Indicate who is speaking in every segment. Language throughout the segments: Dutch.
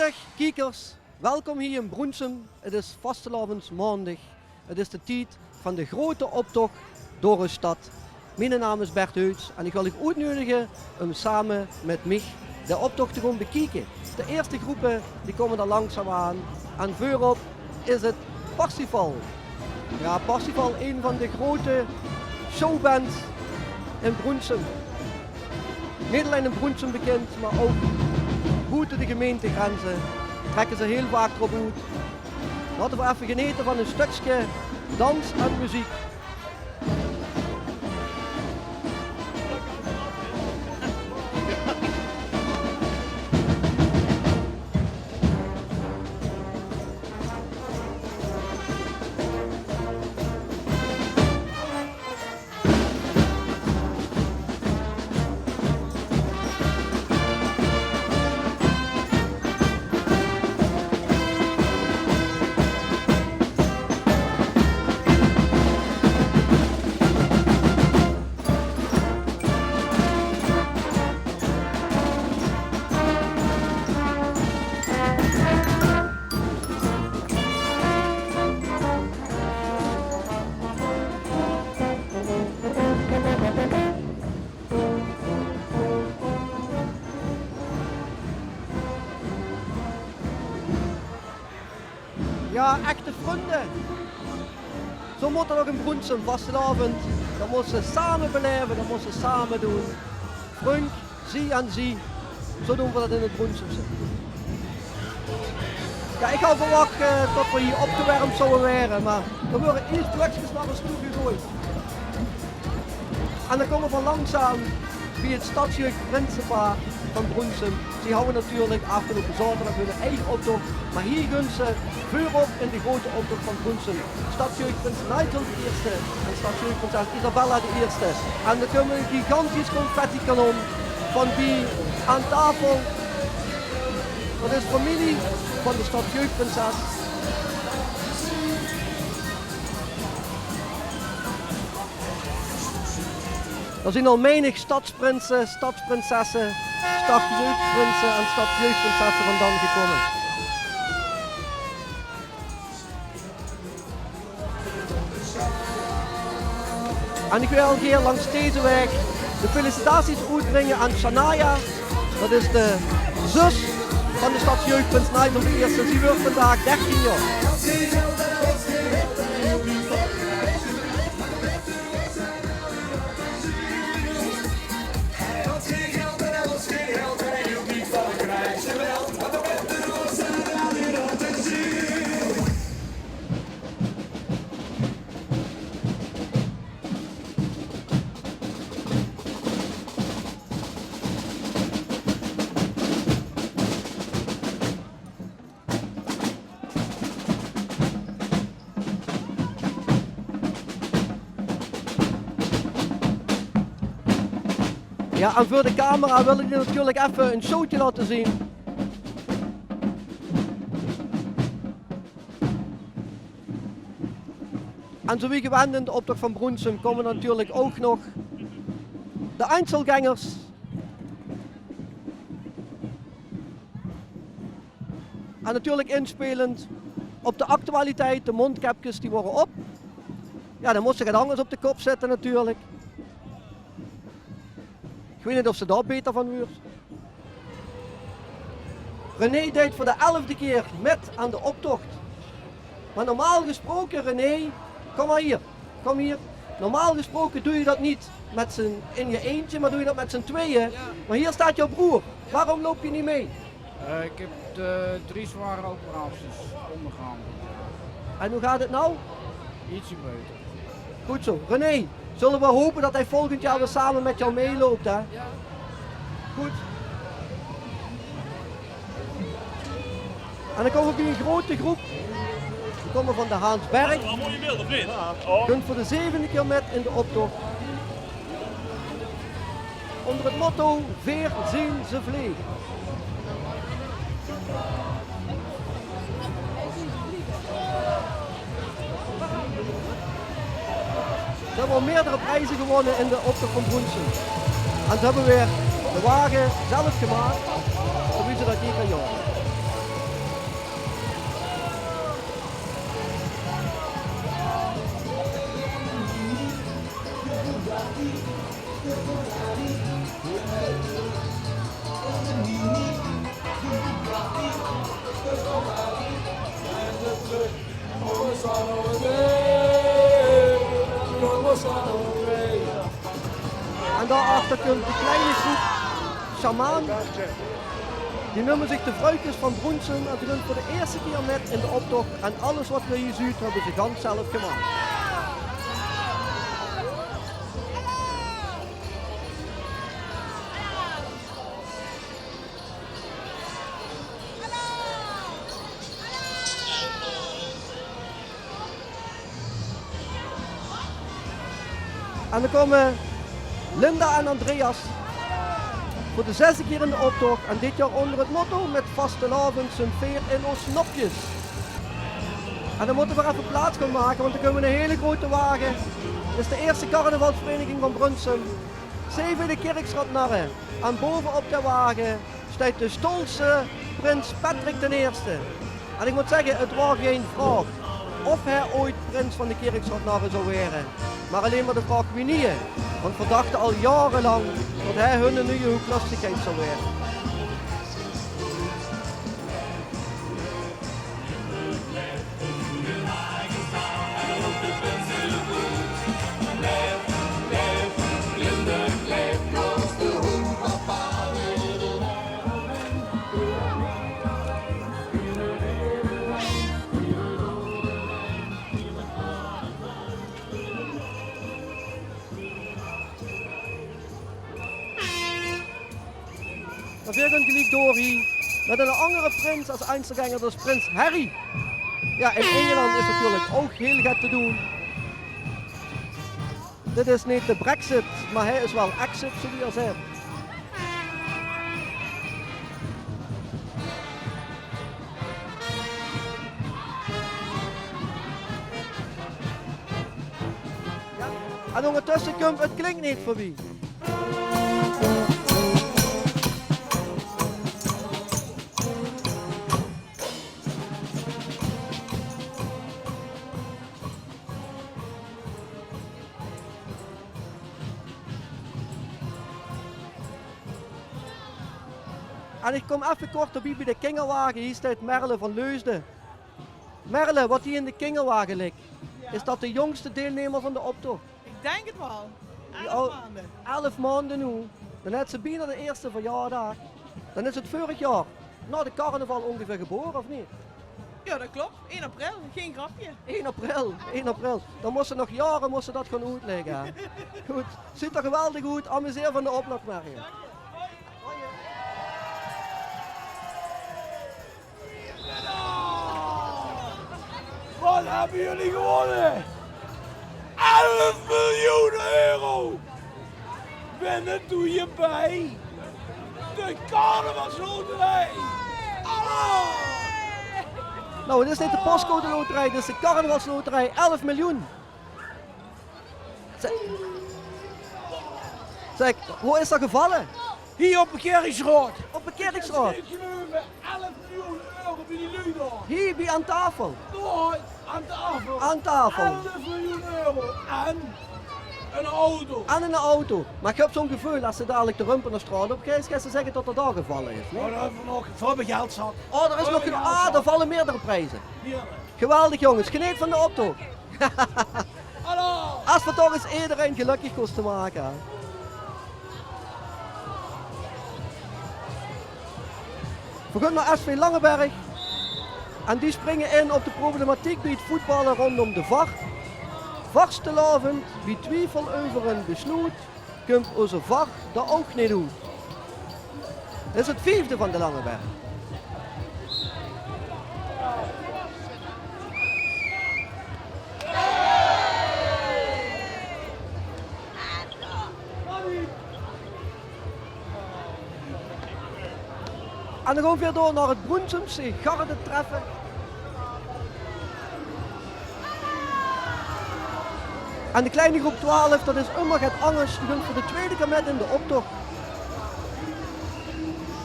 Speaker 1: Goedemiddag kijkers, welkom hier in Broensum. Het is vastelavondsmaandag. Het is de tijd van de grote optocht door de stad. Mijn naam is Bert Heuts en ik wil u uitnodigen om samen met mij de optocht te gaan bekijken. De eerste groepen die komen er langzaam aan en voorop is het Parsifal. Ja, Parsifal, een van de grote showbands in Broensum. Niet alleen in Broensum bekend, maar ook buiten de gemeentegrenzen trekken ze heel vaak erop uit. Laten we even genieten van een stukje dans en muziek. Ja, echte vrienden. Zo moet het ook in Broensum, vastelavond. Dat moeten ze samen beleven, dat moeten ze samen doen. Vriend, zie en zie. Zo doen we dat in het Broensumse. Ja, ik had verwacht dat we hier opgewarmd zouden worden, maar er worden eerst plukjes naar de stoel gegooid. En dan komen we langzaam via het stadsjeugd Prinsenpaar van Broensum. Die houden natuurlijk afgelopen zaterdag hun eigen optocht, maar hier gaan ze voorop in de grote optocht van Broensum. Stadsjeugd Prins Nigel de eerste en stadsjeugd Prinses Isabella de eerste. En dan komen een gigantisch confetti-kanon van die aan tafel. Dat is familie van de stadsjeugdprinses. Er zijn al menig stadsprinsen, stadsprinsessen, stadsjeugdprinsen en stadsjeugdprinsessen vandaan gekomen. En ik wil hier langs deze weg de felicitaties uitbrengen aan Shania. Dat is de zus van de stadsjeugdprins Nigel de eerste. Die wordt vandaag 13 jaar. Ja, en voor de camera wil ik je natuurlijk even een showtje laten zien. En zo wie gewend in de optocht van Broensum komen natuurlijk ook nog de Einzelgangers. En natuurlijk inspelend op de actualiteit, de mondkapjes die worden op. Ja, dan moest ze het anders op de kop zetten natuurlijk. Ik weet niet of ze daar beter van wordt. René deed voor de 11e keer met aan de optocht. Maar normaal gesproken, René, kom maar hier. Kom hier. Normaal gesproken doe je dat niet in je eentje, maar doe je dat met z'n tweeën. Ja. Maar hier staat jouw broer. Waarom loop je niet mee?
Speaker 2: Ik heb 3 zware operaties ondergaan.
Speaker 1: En hoe gaat het nou?
Speaker 2: Ietsje beter.
Speaker 1: Goed zo. René, zullen we hopen dat hij volgend jaar weer samen met jou meeloopt, hè?
Speaker 2: Ja.
Speaker 1: Goed. En dan komen we bij een grote groep. Die komen van de Haansberg.
Speaker 3: Dat is wel een mooie beeld, of niet? Ja.
Speaker 1: Kunt voor de 7e keer met in de optocht. Onder het motto Veer zien ze vliegen. Ze hebben al meerdere prijzen gewonnen in de optocht van Broensum. En ze hebben weer de wagen zelf gemaakt, zodat ze dat hier kan jagen. En daarachter komt de kleine groep Shamaan. Die noemen zich de Vrouwtjes van Broensen en die doen voor de eerste keer net in de optocht. En alles wat we hier zien hebben ze ganz zelf gemaakt. En dan komen Linda en Andreas voor de 6e keer in de optocht en dit jaar onder het motto met vastelavond zijn veer in ons snopjes. En dan moeten we even plaats gaan maken, want dan komen we een hele grote wagen. Dit is de eerste carnavalsvereniging van Brunsum. 7 kerkstradnarren. En bovenop de wagen staat de stolse prins Patrick I. En ik moet zeggen, het was geen vraag of hij ooit prins van de kerkstradnarren zou worden. Maar alleen maar de vraag wie niet. Want we dachten al jarenlang dat hij hun nieuwe hoeklastigheid zou worden. Dan weer een gelijk door hier met een andere prins als Einzelganger, dat is prins Harry. Ja, in Engeland is natuurlijk ook heel gek te doen. Dit is niet de Brexit, maar hij is wel exit, zo wie hij zegt. Ja. En ondertussen komt het klinkt niet voorbij. En ik kom even kort op bij de kingelwagen. Hier staat Merle van Leusden. Merle, wat hier in de kingelwagen ligt, is dat de jongste deelnemer van de optocht?
Speaker 4: Ik denk het wel. 11
Speaker 1: al-
Speaker 4: maanden.
Speaker 1: 11 maanden nu. Dan heeft ze bijna de eerste verjaardag. Dan is het vorig jaar, na de carnaval ongeveer geboren, of niet?
Speaker 4: Ja, dat klopt. 1 april, geen grapje.
Speaker 1: 1 april, 1 april. Dan moest ze nog jaren dat gaan uitleggen. hè. Goed, ziet er geweldig uit. Amuseer van de optocht, Mario.
Speaker 5: Wat hebben jullie gewonnen? 11 miljoen euro! Binnen doe je bij de carnavalsloterij! Hallo!
Speaker 1: Nou, dit is niet de postcode loterij, dit is de carnavalsloterij. 11 miljoen. Zeg, hoe is dat gevallen?
Speaker 5: Hier op de Kerkstraat!
Speaker 1: Op de kerkstraat.
Speaker 5: Ik geloof 11 miljoen euro bij die lui daar!
Speaker 1: Hier bij aan tafel.
Speaker 5: Daar, aan tafel!
Speaker 1: Aan tafel.
Speaker 5: 11 miljoen euro! En een auto!
Speaker 1: En een auto. Maar ik heb zo'n gevoel, als ze dadelijk de rumpen naar straat op gaan ze zeggen dat er daar gevallen is. Nee?
Speaker 5: Maar dan hebben we nog voor mijn geld zat.
Speaker 1: Oh, er is nog een... Ah, er vallen meerdere prijzen.
Speaker 5: Hier.
Speaker 1: Geweldig jongens, geniet van de optocht.
Speaker 5: Hallo!
Speaker 1: Als we toch eens iedereen gelukkig kosten maken. hè. We gaan naar SV Langeberg. En die springen in op de problematiek bij het voetballen rondom de VAR. Vastelavond, wie twijfel over een besluit, komt onze VAR dat ook niet doen. Dit is het 5e van de Langeberg. En dan gaan we weer door naar het Broensumse garde treffen. En de kleine groep 12, dat is Ummerget Angers, die gaan voor de tweede keer met in de optocht.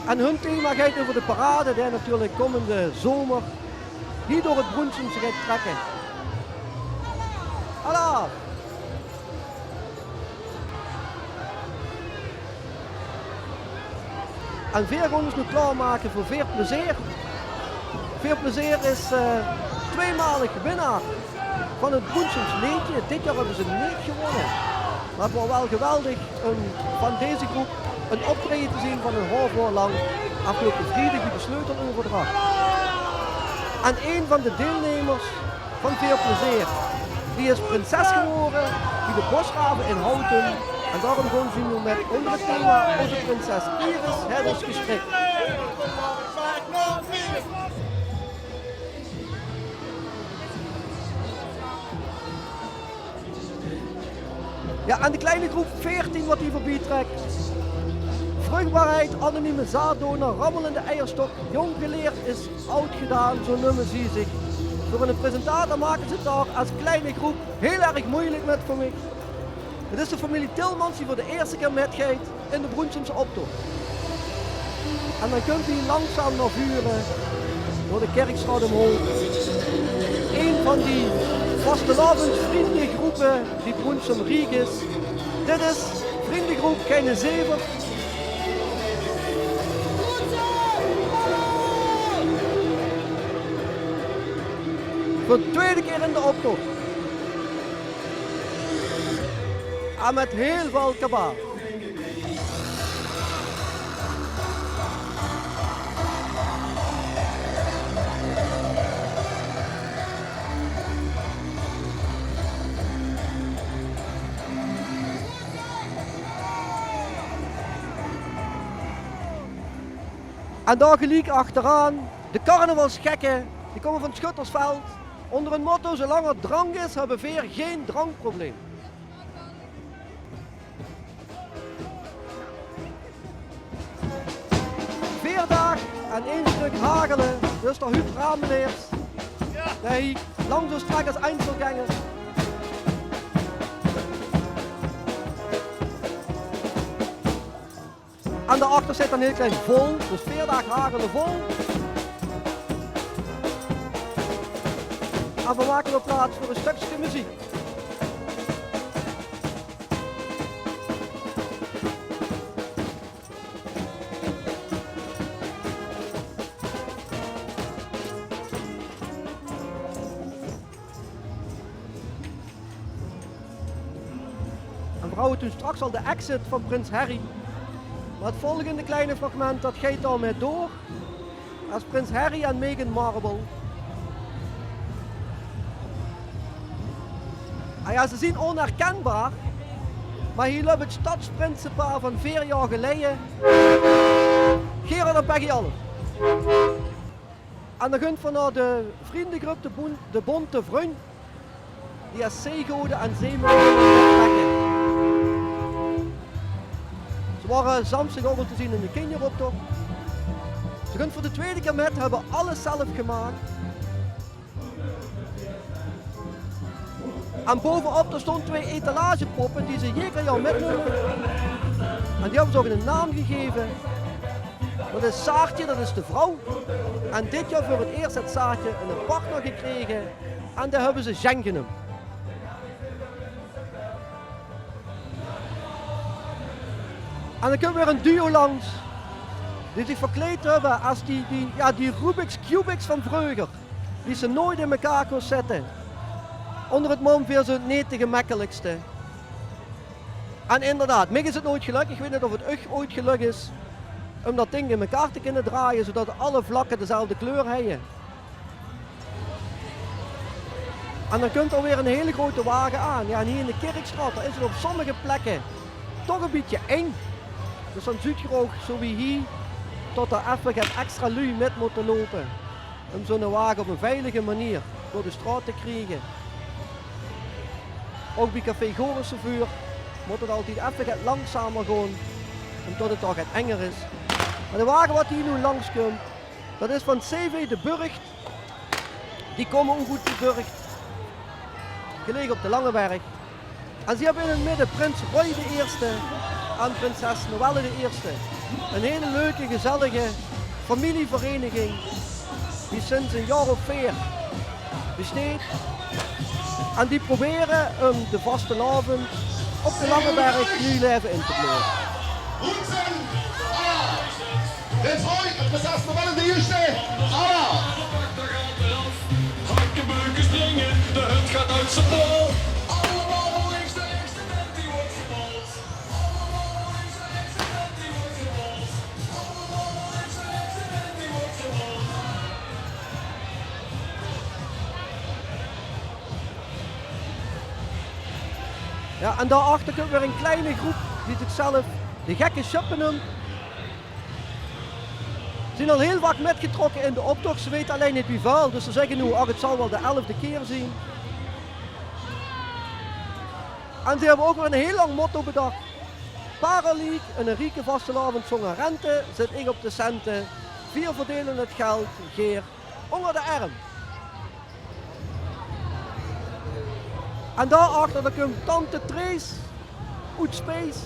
Speaker 1: En hun thema gaat over de parade, die natuurlijk komende zomer hier door het Broensumse gaat trekken. Hallo! En Veer gaan ons nu klaarmaken voor Veerplezier. Veerplezier is tweemalig winnaar van het Broensems Leedje. Dit jaar hebben ze niet gewonnen. Maar het was wel geweldig om van deze groep een optreden te zien van een half jaar lang. Afgelopen vrijdag die de sleuteloverdracht. En een van de deelnemers van Veerplezier, die is prinses geworden die de Bosgraven in Houten. En daarom gaan we nu met onder het thema onze prinses Iris Hedders gesprek. Ja, en de kleine groep 14 wat die voorbij trekt. Vruchtbaarheid, anonieme zaaddonor, rammelende eierstok, jong geleerd is oud gedaan, zo noemen ze zich. Voor een presentator maken ze het daar als kleine groep heel erg moeilijk met voor mij. Het is de familie Tilmans die voor de eerste keer metgaat in de Broensumse optocht. En dan kunt u langzaam naar vuren door de Kerkstraat omhoog. Een van die vastelavondsvriendengroepen die Broensum Riek is. Dit is vriendengroep Keine Zever. Voor de tweede keer in de optocht. En met heel veel kabaal. En daar gelijk achteraan de carnavalsgekken, die komen van het Schuttersveld. Onder een motto, zolang er drank is, hebben Veer geen drankprobleem. Veerdag en één stuk hagelen, dus de Huub Rameneers. Nee, lang zo strak als Einzelganger. En daarachter zit een heel klein vol, dus Veerdag hagelen vol. En we maken we plaats voor een stukje muziek. En we houden toen straks al de exit van Prins Harry. Maar het volgende kleine fragment dat gaat daarmee door. Als Prins Harry en Meghan Markle. En ja, ze zien onherkenbaar. Maar hier loopt het stadsprinsenpaar van 4 jaar geleden. Gerard en Peggy Allen. En dan gunt vanuit de vriendengroep de Bonte Vriend. Die als zeegoden en zeemogen. Ze waren zaterdagochtend te zien in de kinderoptocht. Ze gaan voor de tweede keer met, hebben alles zelf gemaakt. En bovenop er stonden 2 etalagepoppen die ze ieder jaar metnemen. En die hebben ze ook een naam gegeven. Dat is Saartje, dat is de vrouw. En dit jaar voor het eerst het Saartje een partner gekregen. En daar hebben ze Jean genoemd. En dan komt weer een duo langs, die zich verkleed hebben als die Rubik's Cubics van vroeger. Die ze nooit in elkaar kon zetten. Onder het mom weer zo het niet de gemakkelijkste. En inderdaad, mij is het nooit gelukt. Ik weet niet of het echt ooit gelukt is om dat ding in elkaar te kunnen draaien, zodat alle vlakken dezelfde kleur hebben. En dan komt er weer een hele grote wagen aan. Ja, en hier in de Kerkstraat, daar is het op sommige plekken toch een beetje eng. Dus dan zie je ook, zo wie hier, tot er even geen extra lui met moeten lopen. Om zo'n wagen op een veilige manier door de straat te krijgen. Ook bij Café Gorensevuur moet het altijd even langzamer gaan, omdat het toch het enger is. Maar de wagen wat hier nu langskomt, dat is van CV de Burgt. Die komen ook goed de Burgt. Gelegen op de Langeberg. En ze hebben in het midden Prins Roy de Eerste en Prinses Noelle de Eerste. Een hele leuke, gezellige familievereniging die sinds een jaar of 4 besteedt. En die proberen de vastelavond op de Langeberg nu leven in te beleven.
Speaker 6: Het Hooi, het besaast nog wel in de eerste. Anna.
Speaker 7: Hakkenbeuken springen, de hut gaat uit zijn bol. Allemaal links, de eerste net die wordt gebald. Allemaal links, de eerste net die wordt gebald. Allemaal links, de eerste net die wordt gebald.
Speaker 1: Ja, en daarachter komt weer een kleine groep die zichzelf de gekke Schuppen noemt. Ze zijn al heel vaak metgetrokken in de optocht, ze weten alleen niet wie vuil, dus ze zeggen nu, het zal wel de 11e keer zijn. En ze hebben ook weer een heel lang motto bedacht. Paraleague, een rieke vastelavond zonder rente, zit ik op de centen, 4 verdelen het geld, Geer, onder de arm. En daarachter dan komt Tante Trace, uit Space.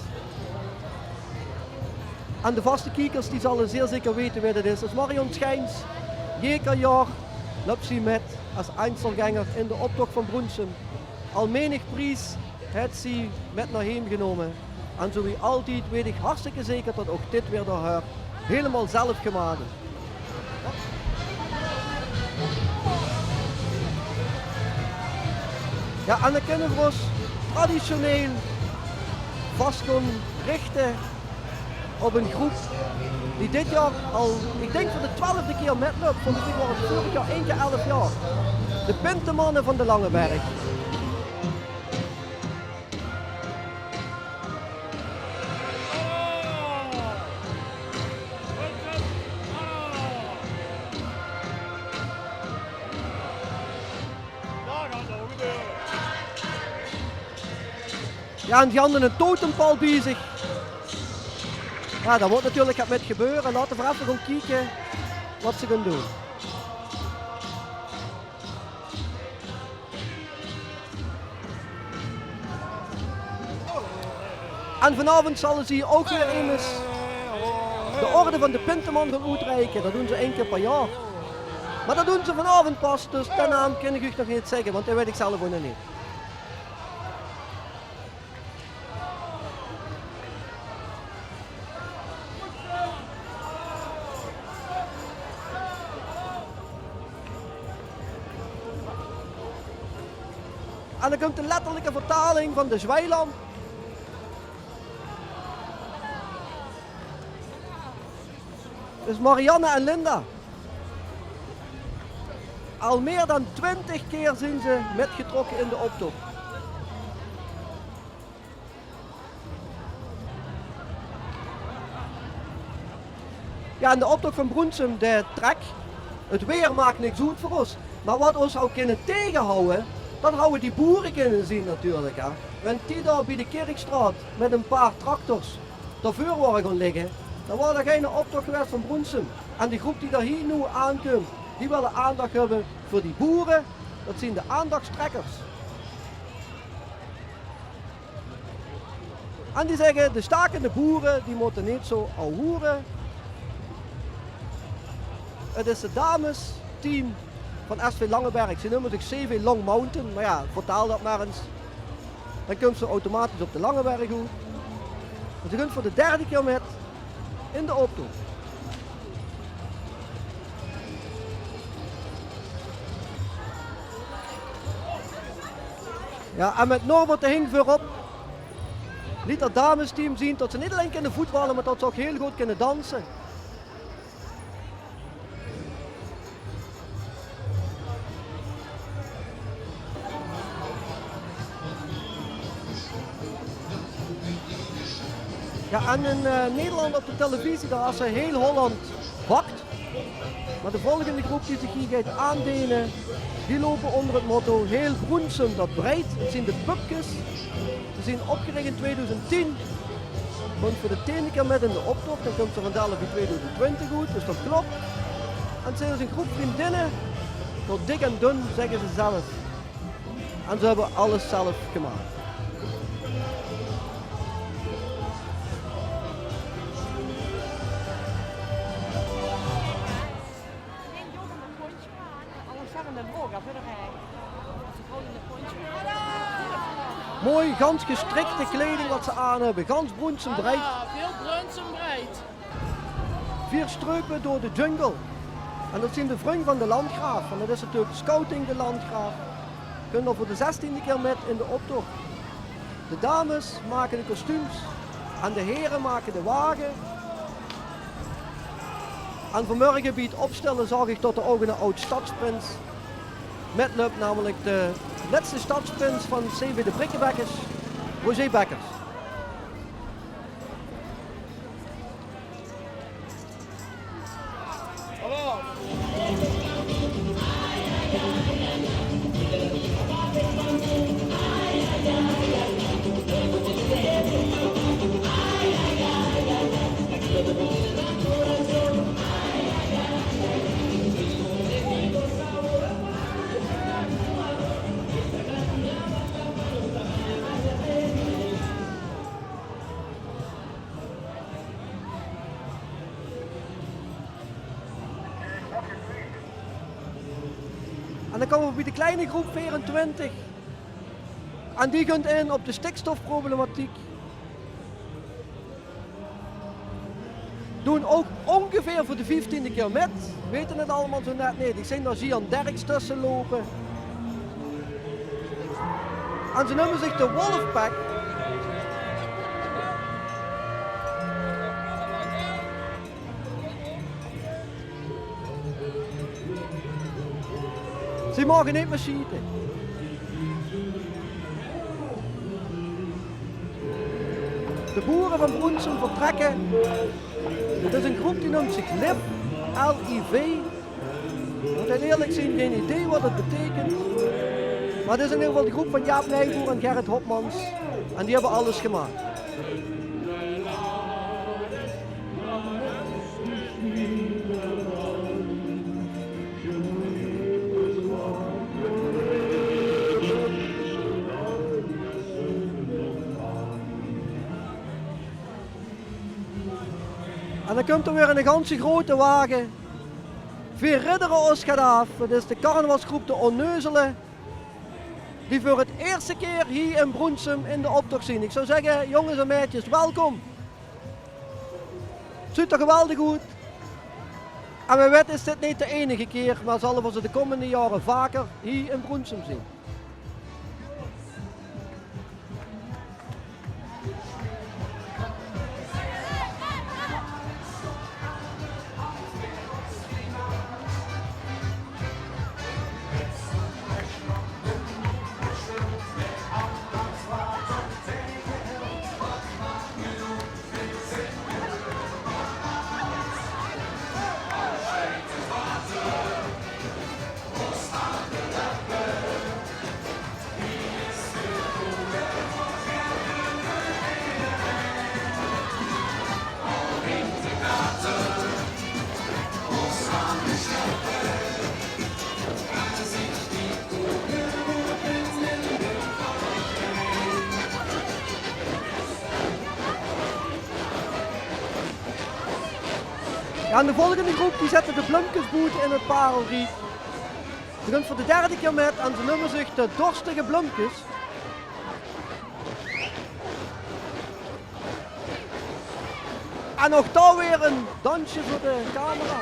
Speaker 1: En de vaste kijkers die zullen zeer zeker weten wie dat is. Dat is Marion Schijns, jeker jaar loopt ze met als Einzelganger in de optocht van Broensum. Al menig prijs heeft ze met naar heen genomen. En zo wie altijd weet ik hartstikke zeker dat ook dit weer door haar helemaal zelf gemaakt is. Ja, en dan kunnen we ons traditioneel vast gaan richten op een groep die dit jaar al, ik denk voor de 12e keer metloopt. Volgens mij was het vorig jaar 1 keer 11 jaar. De Pintemannen van de Langeberg. Ja, en die hadden een totempaal bezig. Ja, dat wordt natuurlijk het met gebeuren. Laten we even gaan kijken wat ze gaan doen. En vanavond zullen ze hier ook weer eens de orde van de Pinteman gaan uitreiken. Dat doen ze 1 keer per jaar. Maar dat doen ze vanavond pas, dus de naam kan ik u nog niet zeggen, want dat weet ik zelf ook nog niet. En dan komt de letterlijke vertaling van de Zwijlamp. Dus Marianne en Linda. Al meer dan 20 keer zijn ze metgetrokken in de optocht. Ja, en de optocht van Broensum, de trek. Het weer maakt niks uit voor ons. Maar wat ons zou kunnen tegenhouden, dan houden die boeren kunnen zien natuurlijk. Hè. Want die daar bij de Kerkstraat met een paar tractors daarvoor waren gaan liggen, dan was er geen optocht geweest van Broensum. En die groep die daar hier nu aankomt, die willen aandacht hebben voor die boeren. Dat zijn de aandachtstrekkers. En die zeggen, de stakende boeren, die moeten niet zo ahoeren. Het is het damesteam van SV Langeberg. Ze noemen zich CV Long Mountain, maar ja, vertaal dat maar eens. Dan komt ze automatisch op de Langeberg uit. En ze gaan voor de 3e keer met in de optocht. Ja, en met Norbert de Hing voorop liet dat damesteam zien dat ze niet alleen kunnen voetballen, maar dat ze ook heel goed kunnen dansen. Ja, en in Nederland op de televisie, daar als ze heel Holland bakt. Maar de volgende groep die zich hier gaat aandenen, die lopen onder het motto heel Broensum dat breidt. Het zijn de Pupkes. Ze zijn opgericht in 2010. Want voor de 10e keer met in de optocht, dan komt ze vandaag in 2020 goed, dus dat klopt. En het zijn dus een groep vriendinnen, door dik en dun zeggen ze zelf. En ze hebben alles zelf gemaakt. Mooi, gans gestrikte kleding wat ze aan hebben. Gans Broensum breed.
Speaker 4: Ja, veel Broensum breed.
Speaker 1: 4 streupen door de jungle. En dat zijn de vrienden van de landgraaf. En dat is natuurlijk Scouting de Landgraaf. Kunnen er voor de 16e keer met in de optocht. De dames maken de kostuums en de heren maken de wagen. En vanmorgen bij het opstellen zag ik tot de ogen een oud stadsprins metloopt, namelijk de laatste stadsprins van CW de Brikkenbekkers, Roger Bekkers. En dan komen we bij de kleine groep 24. En die gaat in op de stikstofproblematiek. Doen ook ongeveer voor de 15e keer met. Weten het allemaal zo net niet. Ik zie daar Gian Derks tussen lopen. En ze noemen zich de Wolfpack. Ze mogen niet meer schieten. De boeren van Broensum vertrekken. Het is een groep die noemt zich LIV, L-I-V. Moet ik eerlijk zijn, geen idee wat het betekent. Maar het is in ieder geval de groep van Jaap Nijboer en Gerrit Hopmans. En die hebben alles gemaakt. En dan komt er weer een ganse grote wagen. 4 ridderen Oschadaaf. Dat is de carnavalsgroep de Onneuzelen. Die voor het eerste keer hier in Broensum in de optocht zien. Ik zou zeggen, jongens en meisjes, welkom. Het ziet er geweldig uit. En wie weet is dit niet de enige keer, maar zullen we ze de komende jaren vaker hier in Broensum zien. Ja, en de volgende groep die zetten de bloemkesboot in het Parelriet. Ze gaan voor de 3e keer met en ze noemen zich de Dorstige Bloemkes. En nog daar weer een dansje voor de camera.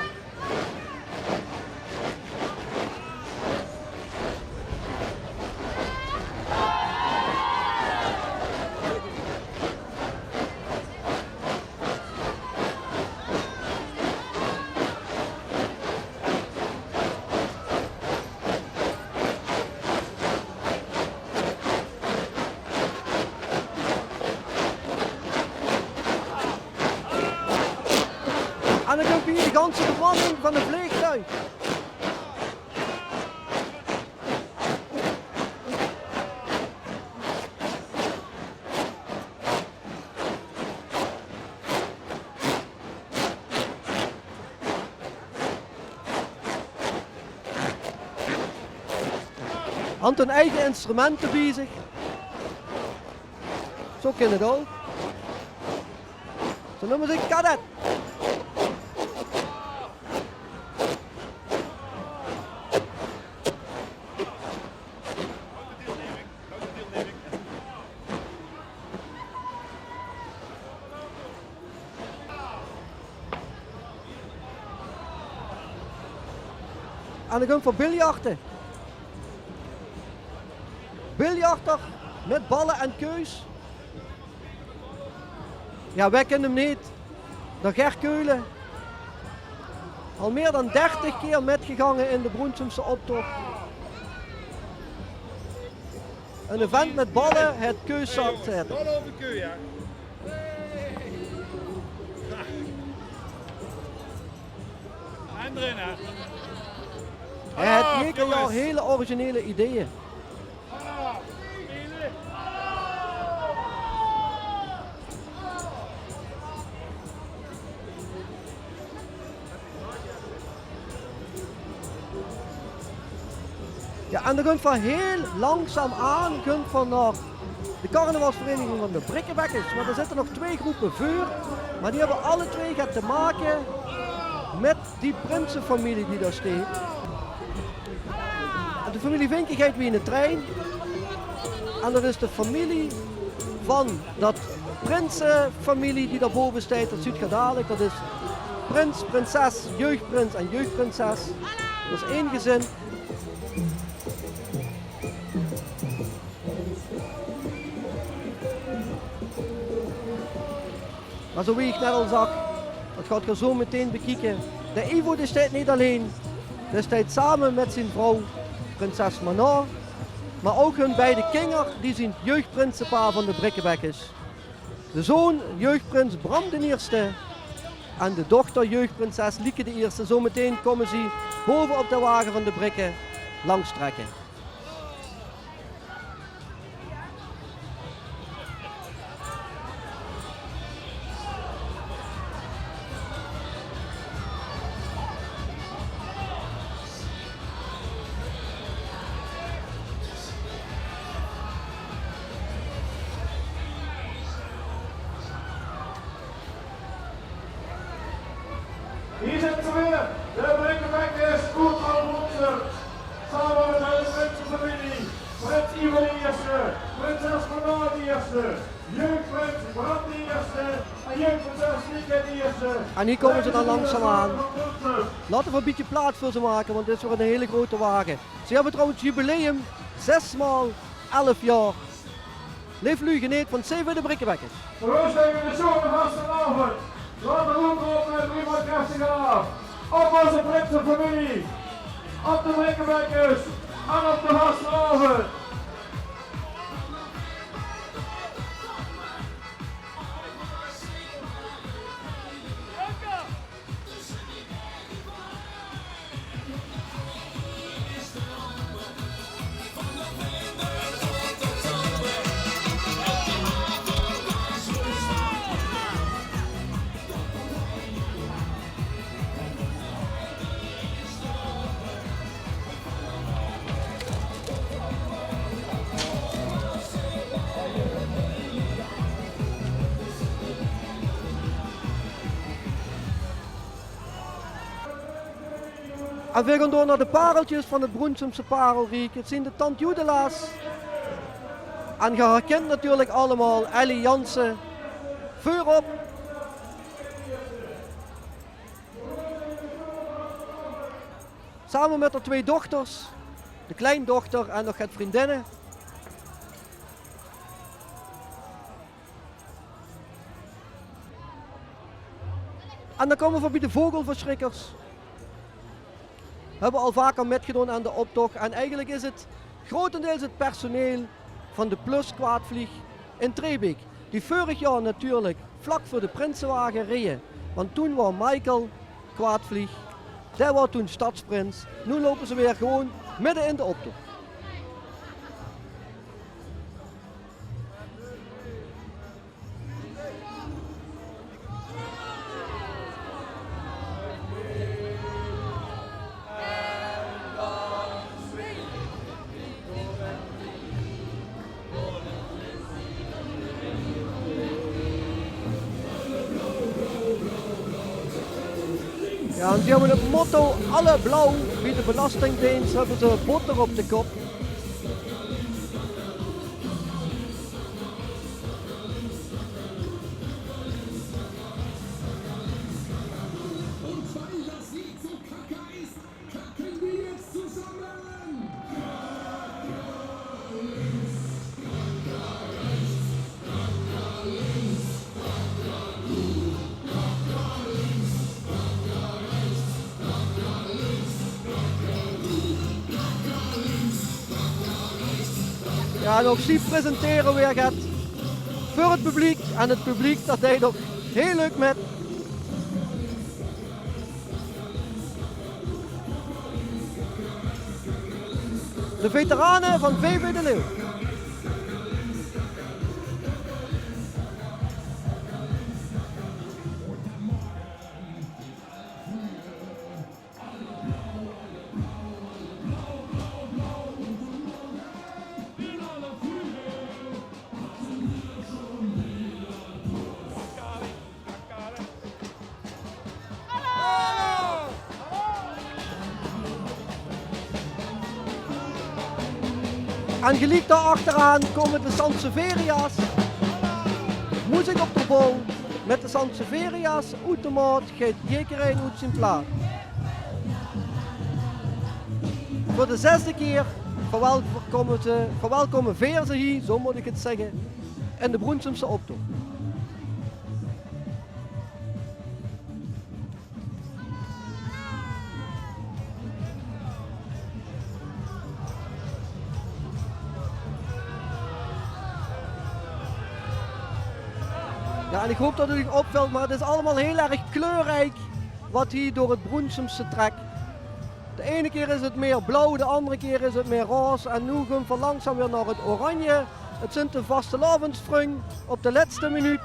Speaker 1: En dan komt hier de ganse bemanning van het vliegtuig. Aan hun eigen instrumenten bezig. Zo kan het ook. Ze noemen zich kadet. En dan gaan we voor biljarten. Biljarter met ballen en keus. Ja, wij kennen hem niet. De Ger Keulen. Al meer dan 30 keer metgegangen in de Broensumse optocht. Een event met ballen, het keus zat zetten.
Speaker 3: Bal over Q, ja. En erin, hè.
Speaker 1: Hij heeft ieder jaar hele originele ideeën. Ja, en dan gaat van heel langzaam aan van naar de carnavalsvereniging van de Brikkebekkers. Want er zitten nog 2 groepen voor, maar die hebben alle 2 gaat te maken met die prinsenfamilie die daar steekt. En de familie Vinken gaat weer in de trein. En dat is de familie van dat prinsenfamilie die daarboven staat, dat ziet je dadelijk. Dat is prins, prinses, jeugdprins en jeugdprinses. Dat is 1 gezin. Maar zo wie ik net al zag, dat gaat je zo meteen bekijken. De Ivo die staat niet alleen, die staat samen met zijn vrouw, prinses Manon. Maar ook hun beide kinderen, die zijn jeugdprinsenpaar van de Brikkebekkers. De zoon, jeugdprins Bram de Eerste. En de dochter, jeugdprinses Lieke de Eerste. Zometeen komen ze boven op de wagen van de Brikken langstrekken.
Speaker 5: Hier zitten ze weer, de Brikkebekkers, goed al Broensum. Samen met de prinsenfamilie, prins Ivo de Eerste, prinses Manon de Eerste, jeugdprins Bram de Eerste en jeugdprinses Lieke de Eerste.
Speaker 1: En hier komen ze dan langzaam aan. Laten we een beetje plaats voor ze maken, want dit is weer een hele grote wagen. Ze hebben trouwens jubileum, 6 maal 11 jaar. Leef lu geneed van 7 de Brikkebekkers.
Speaker 5: We steken de zomer vastenavond. Laat de roep op met 3 maal krachtig af. Op onze prinsenfamilie, op de Brikkebekkers en op de vastenavond.
Speaker 1: En we gaan door naar de pareltjes van het Broensumse Parelriek. Het zijn de Tant Judela's. En je herkent natuurlijk allemaal Ellie Jansen. Voorop. Samen met haar 2 dochters. De kleindochter en nog het vriendinnen. En dan komen we bij de vogelverschrikkers. We hebben al vaker metgedaan aan de optocht en eigenlijk is het grotendeels het personeel van de Plus Kwaadvlieg in Trebeek. Die vorig jaar natuurlijk vlak voor de Prinsenwagen reden. Want toen was Michael Kwaadvlieg, hij was toen stadsprins. Nu lopen ze weer gewoon midden in de optocht. Ja, en die hebben het motto alle blauw, wie de belastingdienst hebben ze boter op de kop.
Speaker 7: Und weil das Lied so kacke ist, kacken wir jetzt
Speaker 1: En ook die presenteren weer gaat voor het publiek. En het publiek dat deed ook heel leuk met. De veteranen van VB de Leeuw. En gelijk daar achteraan komen de Sanseveria's. Muziek op de bol met de Sanseveria's automaat gaat iedereen uit zijn plaat. Voor de 6e keer verwelkomen ze hier, zo moet ik het zeggen, in de Broensumse optocht. Ja, en ik hoop dat het u opvalt, maar het is allemaal heel erg kleurrijk wat hier door het Broensumse trekt. De ene keer is het meer blauw, de andere keer is het meer roze en nu gaan we langzaam weer naar het oranje. Het zijn de vastelavondsprong op de laatste minuut.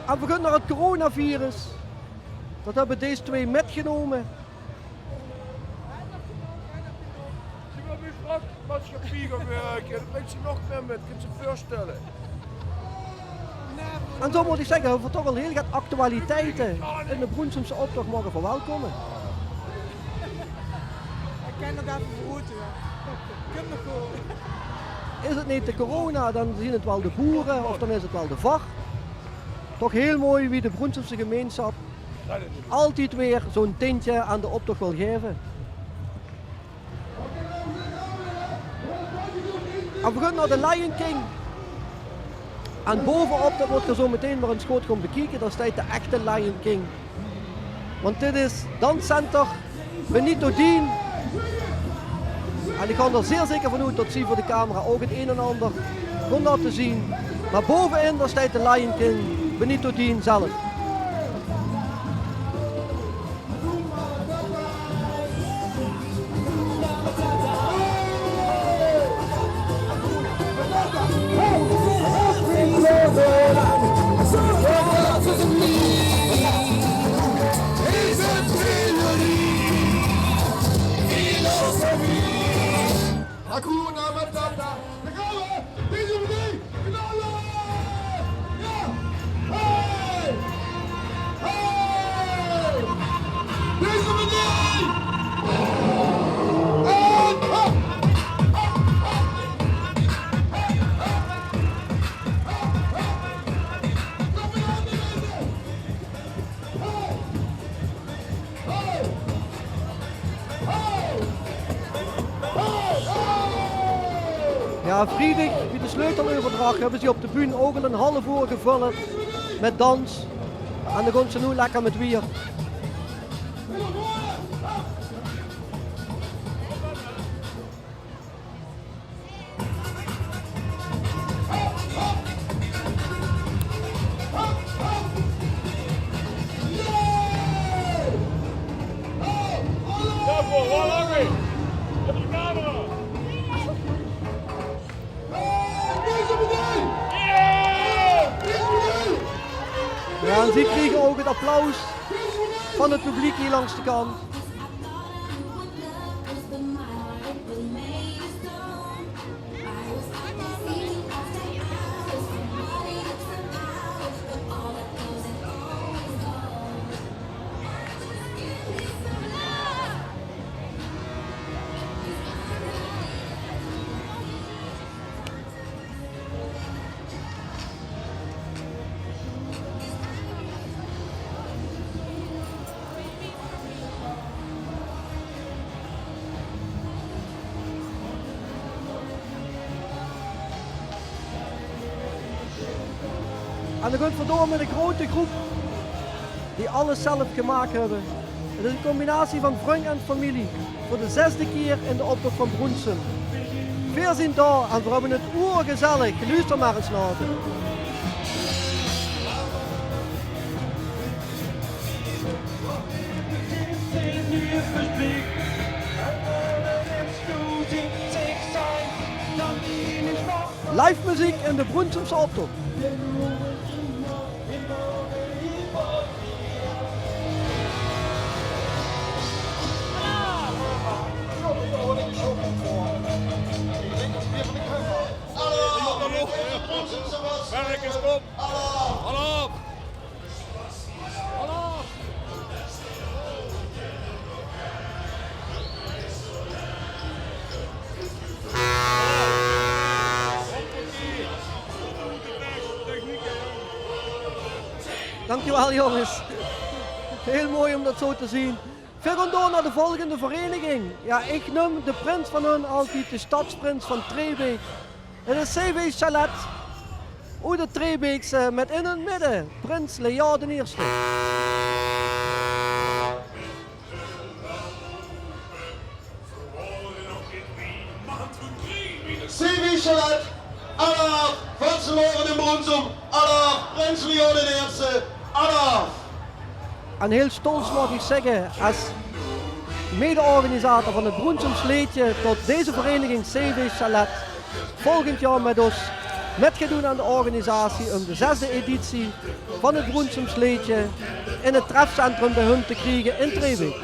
Speaker 1: En we gaan naar het coronavirus. Dat hebben deze twee metgenomen.
Speaker 6: Maatschappij gaan werken, dat brengt ze nog meer met, kunt je je voorstellen.
Speaker 1: En zo moet ik zeggen, we toch wel heel wat actualiteiten in de Broensumse optocht mogen verwelkomen.
Speaker 4: Ik kan nog even verroeten. Kom nog gewoon.
Speaker 1: Is het niet de corona, dan zien het wel de boeren of dan is het wel de vacht. Toch heel mooi wie de Broensumse gemeenschap altijd weer zo'n tintje aan de optocht wil geven. En we gaan naar de Lion King. En bovenop, dat wordt er zo meteen maar een schoot gaan bekijken, daar staat de echte Lion King. Want dit is Danscenter Benito Dien. En ik ga er zeer zeker van uit dat zie voor de camera ook het een en ander kon laten zien. Maar bovenin, daar staat de Lion King Benito Dien zelf.
Speaker 6: Hakuna Matata, daar gaan we! Deze meteen! Knallen! Ja! Hey! Hey! Deze meteen! En hop!
Speaker 1: Ja, vrijdag, wie de sleuteloverdracht, hebben ze op de bühne ook al een half uur gevuld met dans. En dan gaan ze nu lekker met wier.
Speaker 3: Daarvoor, waar lang weer? Op de camera.
Speaker 6: Deze meteen!
Speaker 1: Ja, en die kregen ook het applaus van het publiek hier langs de kant. En dan gaat het vandoor met een grote groep die alles zelf gemaakt hebben. Het is een combinatie van vriend en familie. Voor de 6e keer in de optocht van Broensum. Veel zien daar en we hebben het oergezellig. Luister maar eens naar. Live muziek in de Broensumse optocht.
Speaker 3: Werkers, kom! Hallo!
Speaker 1: Dankjewel jongens. Heel mooi om dat zo te zien. We gaan door naar de volgende vereniging. Ja, ik noem de prins van hun altijd de stadsprins van Trebeek. Het is CV Chalet. Uit de Trebeekse met in het midden prins Lea de Eerste.
Speaker 8: CV Chalet, Allah, van Sloren in Broensum, Allah, Prins Leo de Eerste, Allah.
Speaker 1: En heel stolz mag ik zeggen, als mede-organisator van het Broensum Sleetje tot deze vereniging CV Chalet volgend jaar met ons metgedoen aan de organisatie om de 6e editie van het Broensum Sleetje in het trefcentrum bij hun te krijgen in Trebeek.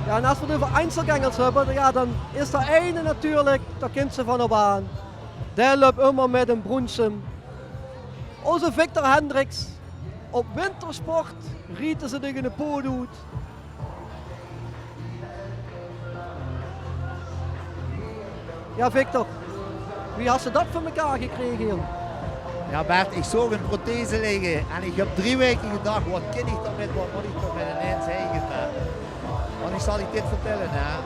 Speaker 1: Ja, en als we het over Einzelgangers hebben, ja, dan is er ene natuurlijk, daar kent ze van op aan. Die loopt immer met een Broensum. Onze Victor Hendricks. Op wintersport rieten ze tegen de poot uit. Ja, Victor, wie had ze dat voor elkaar gekregen, joh?
Speaker 9: Ja Bert, ik zag een prothese liggen en ik heb 3 weken gedacht, wat kan ik daarmee, wat moet ik daarmee ineens heen? Want ik zal je dit vertellen, hè.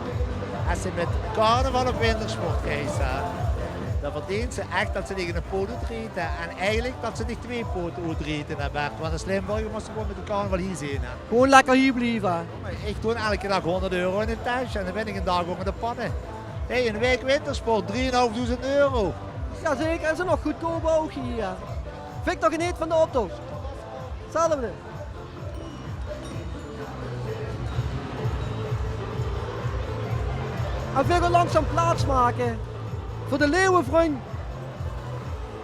Speaker 9: Als ze met carnaval op wintersport gaat, dan verdient ze echt dat ze tegen een poot uitrieten. En eigenlijk dat ze niet 2 poten uitrieten, hè Bert. Want een slimburger moest gewoon met de carnaval hier zijn. Hè.
Speaker 1: Gewoon lekker hier blijven.
Speaker 9: Maar ik doe elke dag €100 in de tasje en dan ben ik een dag onder de pannen. Hey, een week wintersport, €3.500.
Speaker 1: Jazeker, en ze nog goedkoop ook hier. Victor geniet van de optocht. Hetzelfde. En we gaan langzaam plaats maken voor de Leeuwenvriend.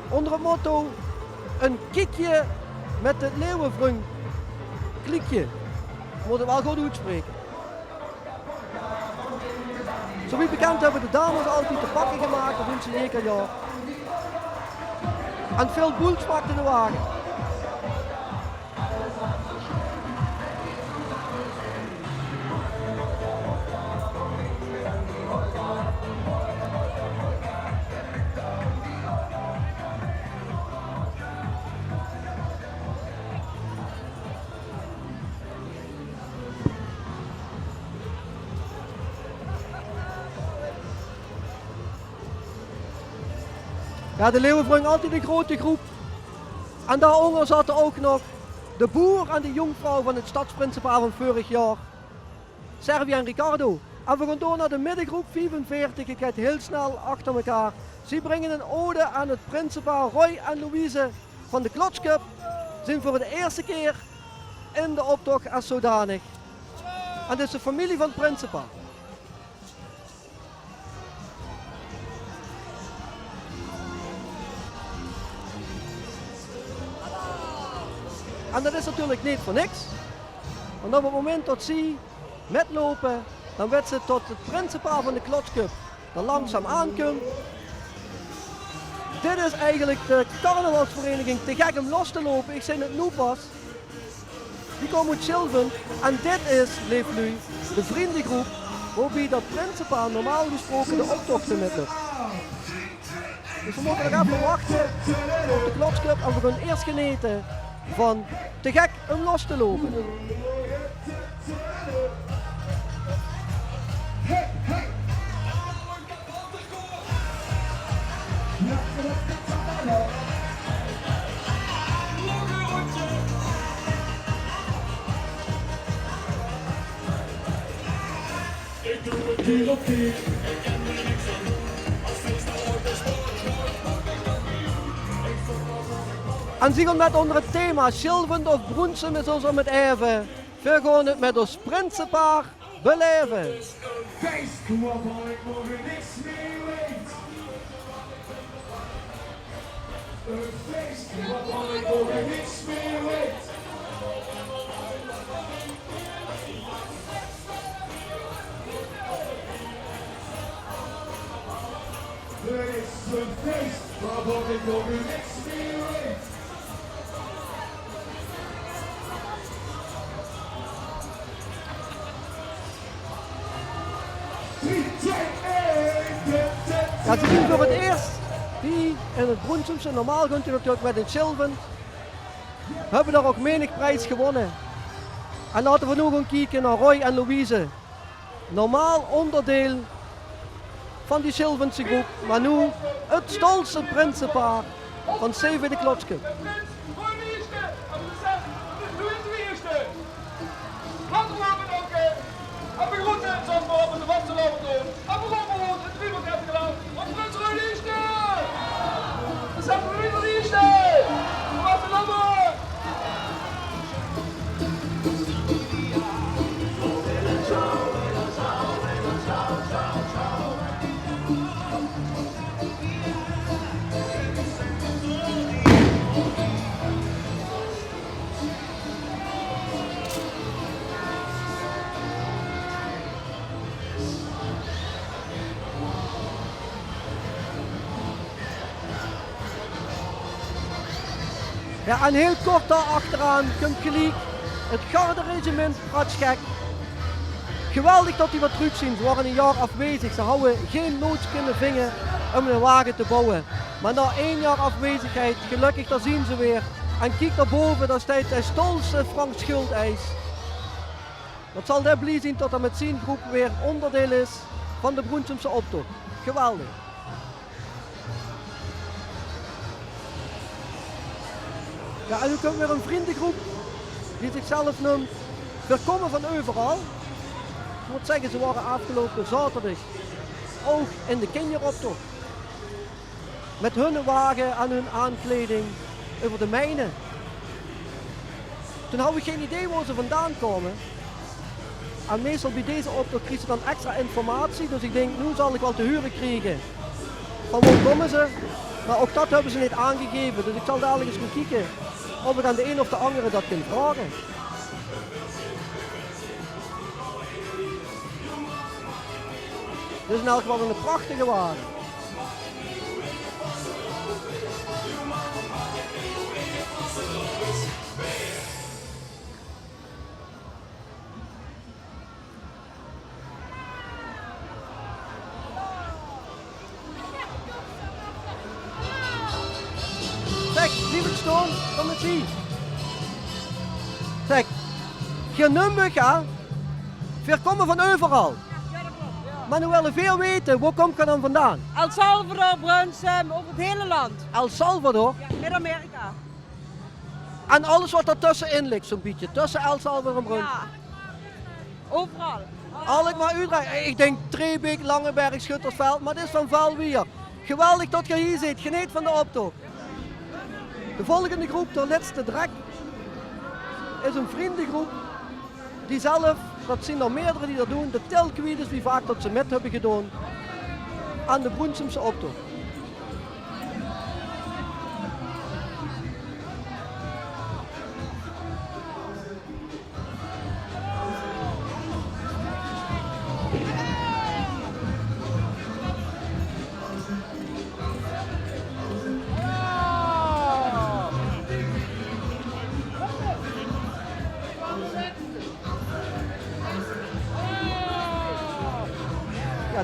Speaker 1: Onder het motto, een kiekje met het Leeuwenvriend. Klikje. Moet het wel goed uitspreken. Zoals bekend hebben de dames altijd te pakken gemaakt, dat doen ze zeker ja. En veel boels pakte de wagen. Ja, de Leeuwenvriend altijd een grote groep. En daaronder zaten ook nog de boer en de jongvrouw van het stadsprincipaal van vorig jaar. Servi en Ricardo. En we gaan door naar de middengroep 45. Ik kijk heel snel achter elkaar. Ze brengen een ode aan het principaal Roy en Louise van de Klotscup. Zijn voor de eerste keer in de optocht als zodanig. En dit is de familie van het principaal. En dat is natuurlijk niet voor niks. Want op het moment dat ze metlopen, dan werd ze tot het principaal van de Klotscup er langzaam aankomt. Dit is eigenlijk de carnavalsvereniging te gek om los te lopen. Ik zei het nu pas. Die komen uit Zilven. En dit is, leef nu, de vriendengroep waarbij dat Prinsenpaar normaal gesproken de optochten met lukt. Dus we moeten nog even wachten op de Klotsclub en we gaan eerst genieten van te gek om los te lopen. En ze gaan met onder het thema Zilvend of Broensum is ons om het even. We gaan het met ons Prinsenpaar beleven.
Speaker 5: Feest, waarvan ik morgen niks meer weet. Een feest, waarvan ik morgen niks meer weet. Er is een feest, waarvan ik morgen niks meer weet.
Speaker 1: Ja, ze doen voor het eerst die in het Broensumse, normaal gaan ze natuurlijk met een Zilven, hebben daar ook menig prijs gewonnen. En laten we nu gaan kijken naar Roy en Louise. Normaal onderdeel van die Zilvense groep, maar nu het stolse Prinsenpaar van CV de Klotsclub. Ja, en heel kort daar achteraan komt gelijk het garderegiment Ratschek. Geweldig dat die wat terugzien. Ze waren een jaar afwezig. Ze houden geen noodskinde vinger om een wagen te bouwen. Maar na 1 jaar afwezigheid, gelukkig daar zien ze weer. En kijk daarboven, daar staat de stolse Frank Schuldeis. Dat zal daar blij zien tot hij met zijn groep weer onderdeel is van de Broensumse optocht. Geweldig. Ja, en nu komt weer een vriendengroep die zichzelf noemt We komen van overal. Ik moet zeggen, ze waren afgelopen zaterdag ook in de kinderoptocht. Met hun wagen en hun aankleding over de mijnen. Toen hadden we geen idee waar ze vandaan komen. En meestal bij deze optocht kregen ze dan extra informatie. Dus ik denk, nu zal ik wel te huren krijgen. Van waar komen ze? Maar ook dat hebben ze niet aangegeven. Dus ik zal dadelijk eens gaan kijken of ik aan de een of de andere dat kan vragen. Dus in elk geval een prachtige wagen. Zeg, lieve Stoon, kom eens hier. Zeg, Genumburg, hè? We komen van overal. Maar nu willen veel weten, waar komt je dan vandaan?
Speaker 4: El Salvador, Brunsum, over het hele land.
Speaker 1: El Salvador?
Speaker 4: Ja, Midden-Amerika.
Speaker 1: En alles wat ertussenin ligt, zo'n beetje. Tussen El Salvador en Brunsum.
Speaker 4: Ja. Overal.
Speaker 1: Alkmaar, Utrecht. Ik denk Trebeek, Langeberg, Schuttersveld, maar dit is van Valwier. Geweldig dat je hier zit. Geniet van de optocht. De volgende groep, de laatste drek, is een vriendengroep die zelf, dat zijn er meerdere die dat doen, de telkwiet is wie vaak dat ze met hebben gedaan aan de Broensumse optocht.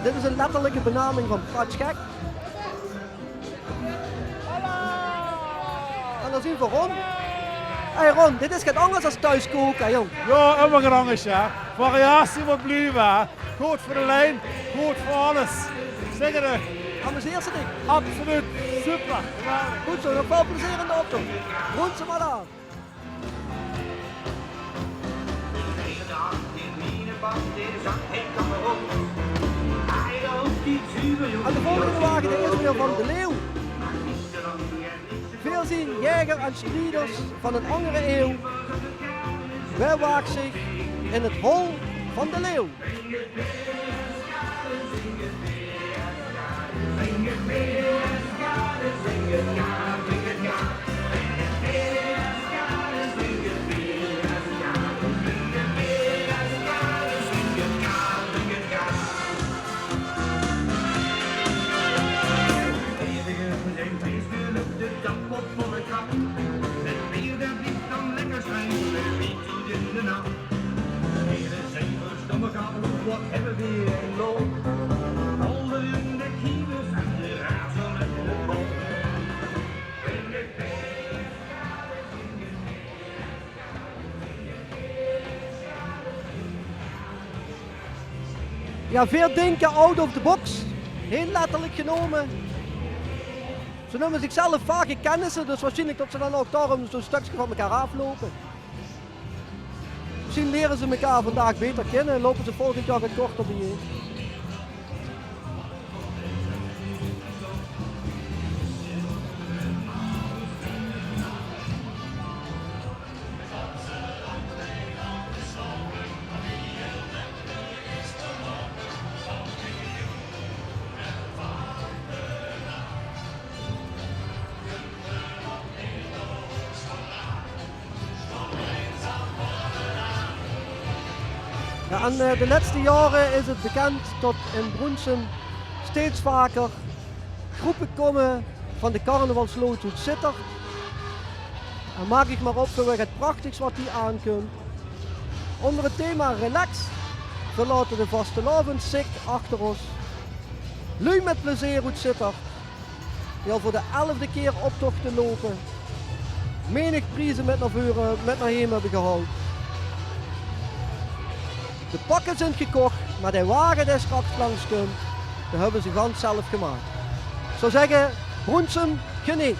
Speaker 1: dit is een letterlijke benaming van Pratschek. En dan zien we Ron. Hey Ron, dit is geen anders dan thuis koken, jong.
Speaker 5: Ja, immer geen anders, ja. Variatie moet blijven. Goed voor de lijn, goed voor alles. Zeker het.
Speaker 1: Amuseer ze dich.
Speaker 5: Absoluut, super. Geweldig.
Speaker 1: Goed zo, nog veel plezier in de optocht. Rond ze maar aan. En de volgende wagen die is weer van de Leeuw. Veel zien jäger en strijders van een andere eeuw. Wij waagt zich in het hol van de Leeuw.
Speaker 7: Wat hebben we weer in loop? Onder in de kievers en de razen met de boom.
Speaker 1: Ja, veel denken out of the box. Heel letterlijk genomen. Ze noemen zichzelf vage kennissen, dus waarschijnlijk dat ze dan ook daarom zo'n stukje van elkaar aflopen. Misschien leren ze elkaar vandaag beter kennen en lopen ze volgend jaar wat korter bijeen. Ja, en de laatste jaren is het bekend dat in Broensum steeds vaker groepen komen van de carnavalsloot uit Sittard. En maak ik maar op voor het prachtigs wat die aankomt. Onder het thema relax verlaten de vastelavond zich achter ons. Lui met plezier uit Sittard, die al voor de 11e keer optochten lopen. Menig prijzen met naar voren, met naar heen hebben gehaald. De pakken zijn gekocht, maar de wagen die straks langskomt, die hebben ze gans zelf gemaakt. Ik zou zeggen, Broensum, geniet!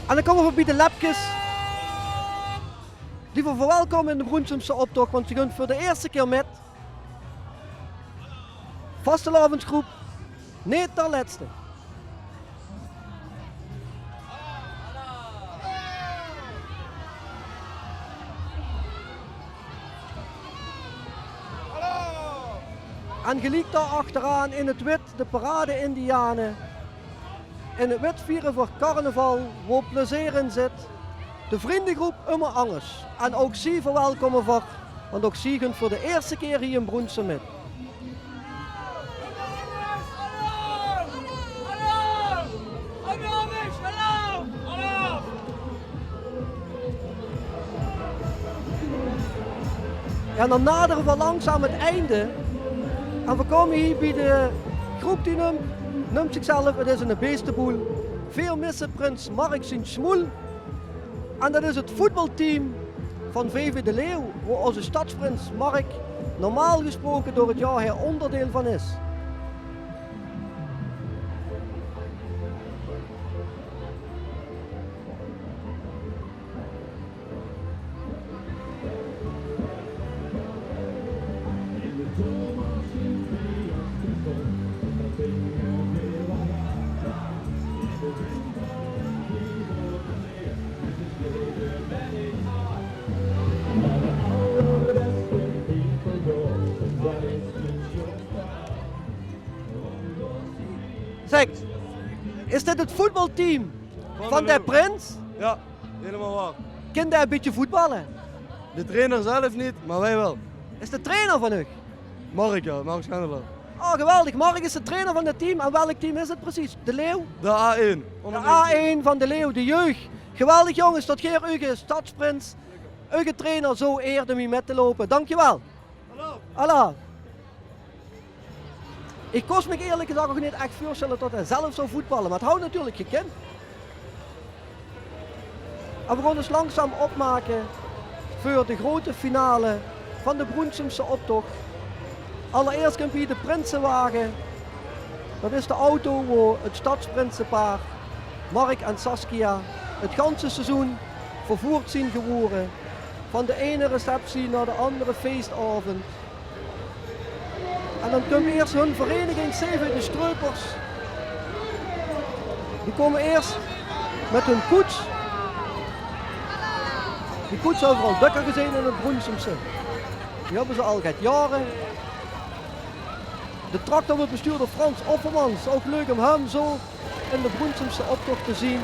Speaker 1: En dan komen we bij de lapjes. Die we verwelkomen in de Broensumse optocht, want ze gaan voor de eerste keer met. Vastelavondsgroep, niet ter laatste. En gelijk daar achteraan in het wit de parade-Indianen. In het wit vieren voor carnaval, waar plezier in zit. De vriendengroep immer anders. En ook zij verwelkomen voor, want ook zij gaan voor de eerste keer hier in Broensum met. Ja, en dan naderen we langzaam het einde. En we komen hier bij de groep die noemt zichzelf, het is een beestenboel. Veel missen prins Mark zijn Schmoel. En dat is het voetbalteam van VV De Leeuw, waar onze stadsprins Mark normaal gesproken door het jaar heen onderdeel van is. Zeg, is dit het voetbalteam van de prins?
Speaker 6: Ja, helemaal waar.
Speaker 1: Kan hij een beetje voetballen?
Speaker 6: De trainer zelf niet, maar wij wel.
Speaker 1: Is de trainer van u?
Speaker 6: Mark, ja, Mark Schendelaar.
Speaker 1: Oh, geweldig. Mark is de trainer van het team. En welk team is het precies? De Leeuw?
Speaker 6: De A1.
Speaker 1: De A1 van De Leeuw, de jeugd. Geweldig jongens, tot Geer Uge, stadsprins. Uge trainer zo eerde me met te lopen. Dankjewel.
Speaker 6: Hallo.
Speaker 1: Allah. Ik kost me eerlijk gezegd nog niet echt voorstellen dat hij zelf zou voetballen. Maar het houdt natuurlijk gekend. En we gaan dus langzaam opmaken voor de grote finale van de Broensumse optocht. Allereerst komt hier de Prinsenwagen. Dat is de auto waar het stadsprinsenpaar Mark en Saskia het ganse seizoen vervoerd zien geworden. Van de ene receptie naar de andere feestavond. En dan komt eerst hun vereniging Zeven de Streupers. Die komen eerst met hun koets. Die koets heeft al dukker gezien in het Broensumse. Die hebben ze al gehad jaren. De tractor wordt bestuurd door Frans Offermans. Ook leuk om hem zo in de Broensumse optocht te zien.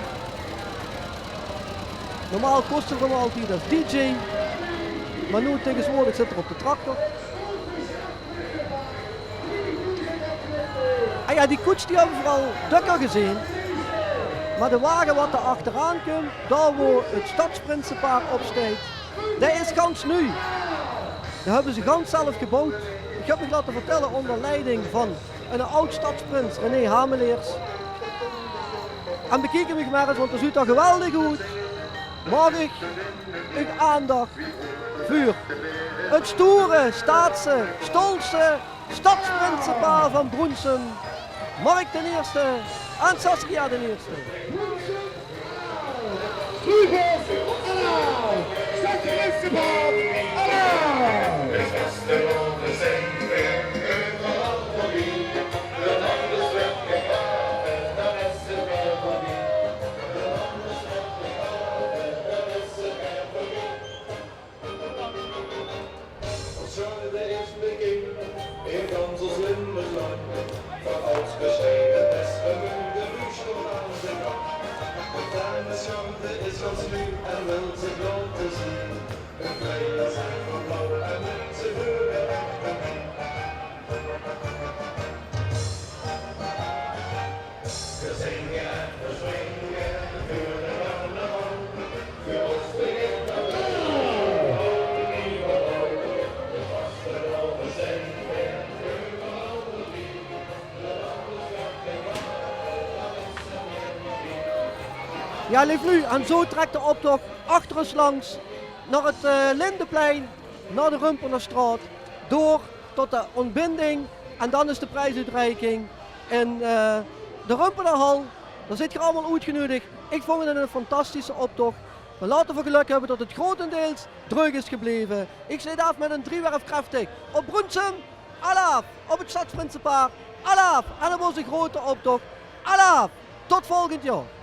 Speaker 1: Normaal kostte hem altijd als DJ. Maar nu tegenwoordig zit er op de tractor. En ja, die koets die hebben we vooral dukker gezien. Maar de wagen wat er achteraan komt, daar waar het stadsprinsenpaar opsteekt, dat is gans nu. Dat hebben ze gans zelf gebouwd. Ik heb me laten vertellen onder leiding van een oud stadsprins, René Hameleers. En bekeken me maar eens, want dat ziet er geweldig goed. Mag ik uw aandacht voor het stoere, staatse, stolse stadsprinsenpaar van Broensum. Mark ten eerste en Saskia ten eerste. Ja, lief nu. En zo trekt de optocht achter ons langs naar het Lindeplein, naar de Rumpenerstraat, door tot de ontbinding en dan is de prijsuitreiking in de Rumpenerhal. Daar zit je allemaal uitgenodigd. Ik vond het een fantastische optocht. We laten we geluk hebben dat het grotendeels druk is gebleven. Ik sluit af met een driewerf krachtig. Op Broensum, alaaf. Op het Stadsprinsenpaar, alaaf. En op onze grote optocht, alaaf. Tot volgend jaar.